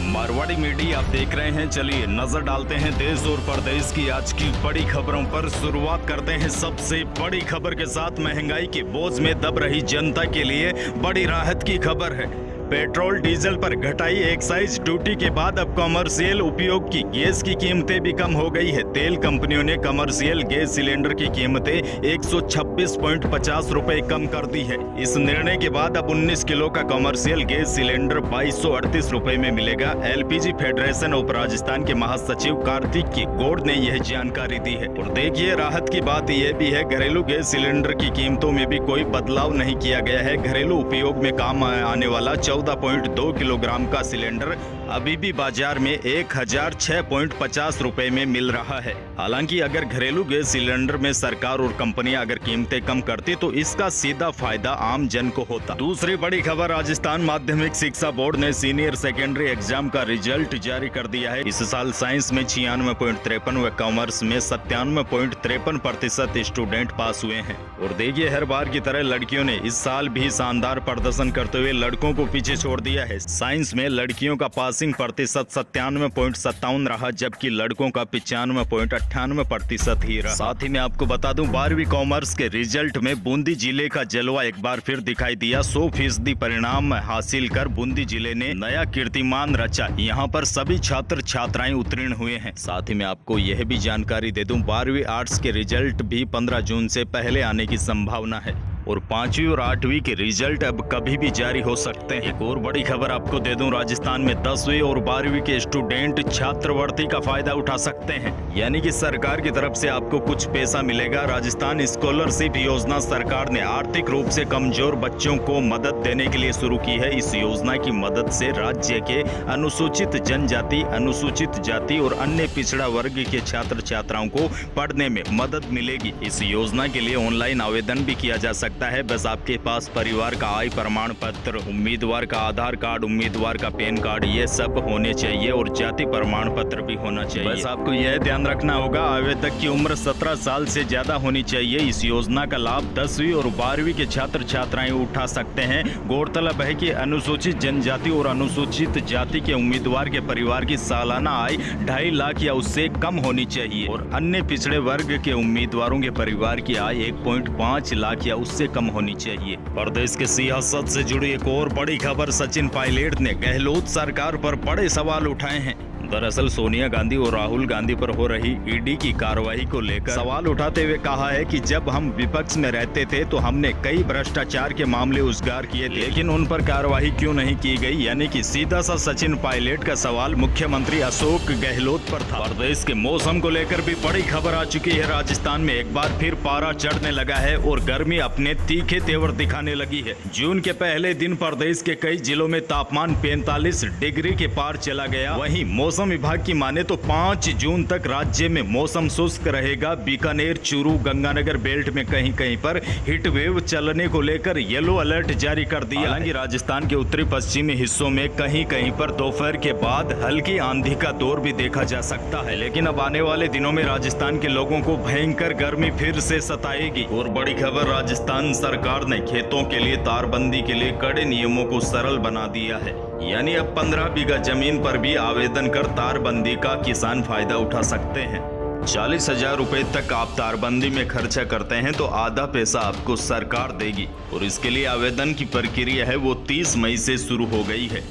Marwari media आप देख रहे हैं। चलिए नजर डालते हैं देश और प्रदेश की आज की बड़ी खबरों पर। शुरुआत करते हैं सबसे बड़ी खबर के साथ। महंगाई के बोझ में दब रही जनता के लिए बड़ी राहत की खबर है। पेट्रोल डीजल पर घटाई एक्साइज ड्यूटी के बाद अब कमर्शियल उपयोग की गैस की कीमतें भी कम हो गई है। तेल कंपनियों ने कमर्शियल गैस सिलेंडर की कीमतें 126.50 रुपए कम कर दी है। इस निर्णय के बाद अब 19 किलो का कमर्शियल गैस सिलेंडर 2238 रुपए में मिलेगा। एलपीजी फेडरेशन ऑफ राजस्थान के महासचिव कार्तिक की गौड़ ने यह जानकारी दी है। और देखिए राहत की बात यह भी है, घरेलू गैस सिलेंडर की कीमतों में भी कोई बदलाव नहीं किया गया है। घरेलू उपयोग में काम आने वाला 14.2 किलोग्राम का सिलेंडर अभी भी बाजार में 1006.50 रुपए में मिल रहा है। हालांकि अगर घरेलू गैस सिलेंडर में सरकार और कंपनियां अगर कीमतें कम करती तो इसका सीधा फायदा आम जन को होता। दूसरी बड़ी खबर, राजस्थान माध्यमिक शिक्षा बोर्ड ने सीनियर सेकेंडरी एग्जाम का रिजल्ट जारी कर दिया है। इस साल साइंस में 96.53 व कॉमर्स में 97.53% स्टूडेंट पास हुए हैं। और देखिए हर बार की तरह लड़कियों ने इस साल भी शानदार प्रदर्शन करते हुए लड़कों को पीछे छोड़ दिया है। साइंस में लड़कियों का पासिंग प्रतिशत 97.57 रहा, जबकि लड़कों का 95.98% ही रहा। साथ ही मैं आपको बता दूं 12वीं कॉमर्स के रिजल्ट में बूंदी जिले का जलवा एक बार फिर दिखाई दिया। 100% परिणाम हासिल कर बूंदी जिले ने नया कीर्तिमान रचा। यहाँ पर सभी छात्र छात्राएं उत्तीर्ण हुए हैं। साथ ही मैं आपको यह भी जानकारी दे दूं 12वीं आर्ट्स के रिजल्ट भी 15 जून से पहले आने की संभावना है। और 5वीं और 8वीं के रिजल्ट अब कभी भी जारी हो सकते हैं। एक और बड़ी खबर आपको दे दूं, राजस्थान में 10वीं और 12वीं के स्टूडेंट छात्रवृत्ति का फायदा उठा सकते हैं। यानी कि सरकार की तरफ से आपको कुछ पैसा मिलेगा। राजस्थान स्कॉलरशिप योजना सरकार ने आर्थिक रूप से कमजोर बच्चों को मदद देने के लिए शुरू की है। इस योजना की मदद से राज्य के अनुसूचित जनजाति, अनुसूचित जाति और अन्य पिछड़ा वर्ग के छात्र छात्राओं को पढ़ने में मदद मिलेगी। इस योजना के लिए ऑनलाइन आवेदन भी किया जा सकता है। बस आपके पास परिवार का आय प्रमाण पत्र, उम्मीदवार का आधार कार्ड, उम्मीदवार का पैन कार्ड, ये सब होने चाहिए और जाति प्रमाण पत्र भी होना चाहिए। बस आपको यह ध्यान रखना होगा आवेदक की उम्र 17 साल से ज्यादा होनी चाहिए। इस योजना का लाभ 10वीं और 12वीं के छात्र छात्राएं उठा सकते हैं। गौरतलब है कि अनुसूचित जनजाति और अनुसूचित जाति के उम्मीदवार के परिवार की सालाना आय 2.5 लाख या उससे कम होनी चाहिए और अन्य पिछड़े वर्ग के उम्मीदवारों के परिवार की आय 1.5 लाख या उससे कम होनी चाहिए। प्रदेश के सियासत से जुड़ी एक और बड़ी खबर, सचिन पायलट ने गहलोत सरकार पर बड़े सवाल उठाए हैं। दरअसल सोनिया गांधी और राहुल गांधी पर हो रही ईडी की कार्रवाई को लेकर सवाल उठाते हुए कहा है कि जब हम विपक्ष में रहते थे तो हमने कई भ्रष्टाचार के मामले उजागर किए, लेकिन उन पर कार्रवाई क्यों नहीं की गई। यानी कि सीधा सा सचिन पायलट का सवाल मुख्यमंत्री अशोक गहलोत पर था। प्रदेश के मौसम को लेकर भी बड़ी खबर आ चुकी है। राजस्थान में एक बार फिर पारा चढ़ने लगा है और गर्मी अपने तीखे तेवर दिखाने लगी है। जून के पहले दिन प्रदेश के कई जिलों में तापमान 45 डिग्री के पार चला गया। वहीं मौसम विभाग की माने तो 5 जून तक राज्य में मौसम शुष्क रहेगा। बीकानेर, चूरू, गंगानगर बेल्ट में कहीं कहीं पर हीट वेव चलने को लेकर येलो अलर्ट जारी कर दिया। हालांकि राजस्थान के उत्तरी पश्चिमी हिस्सों में कहीं कहीं पर दोपहर के बाद हल्की आंधी का दौर भी देखा जा सकता है। लेकिन अब आने वाले दिनों में राजस्थान के लोगों को भयंकर गर्मी फिर से सताएगी। और बड़ी खबर, राजस्थान सरकार ने खेतों के लिए तारबंदी के लिए कड़े नियमों को सरल बना दिया है। यानी अब 15 बीघा जमीन पर भी आवेदन कर तारबंदी का किसान फायदा उठा सकते हैं। 40,000 रुपए तक आप तारबंदी में खर्चा करते हैं तो आधा पैसा आपको सरकार देगी। और इसके लिए आवेदन की प्रक्रिया है वो 30 मई से शुरू हो गई है।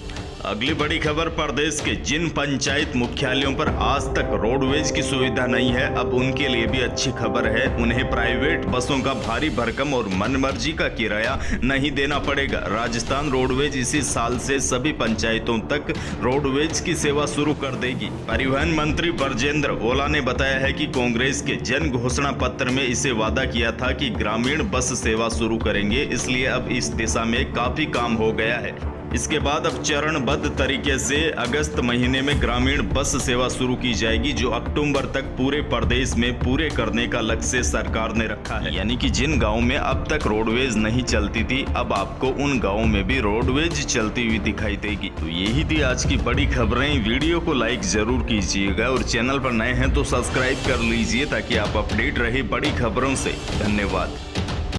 अगली बड़ी खबर, प्रदेश के जिन पंचायत मुख्यालयों पर आज तक रोडवेज की सुविधा नहीं है, अब उनके लिए भी अच्छी खबर है। उन्हें प्राइवेट बसों का भारी भरकम और मनमर्जी का किराया नहीं देना पड़ेगा। राजस्थान रोडवेज इसी साल से सभी पंचायतों तक रोडवेज की सेवा शुरू कर देगी। परिवहन मंत्री ब्रजेंद्र ओला ने बताया है कि कांग्रेस के जन घोषणा पत्र में इसे वादा किया था कि ग्रामीण बस सेवा शुरू करेंगे, इसलिए अब इस दिशा में काफी काम हो गया है। इसके बाद अब चरणबद्ध तरीके से अगस्त महीने में ग्रामीण बस सेवा शुरू की जाएगी, जो अक्टूबर तक पूरे प्रदेश में पूरे करने का लक्ष्य सरकार ने रखा है। यानी कि जिन गांवों में अब तक रोडवेज नहीं चलती थी, अब आपको उन गांवों में भी रोडवेज चलती हुई दिखाई देगी। तो यही थी आज की बड़ी खबरें। वीडियो को लाइक जरूर कीजिएगा और चैनल पर नए हैं तो सब्सक्राइब कर लीजिए ताकि आप अपडेट रहे बड़ी खबरों से। धन्यवाद।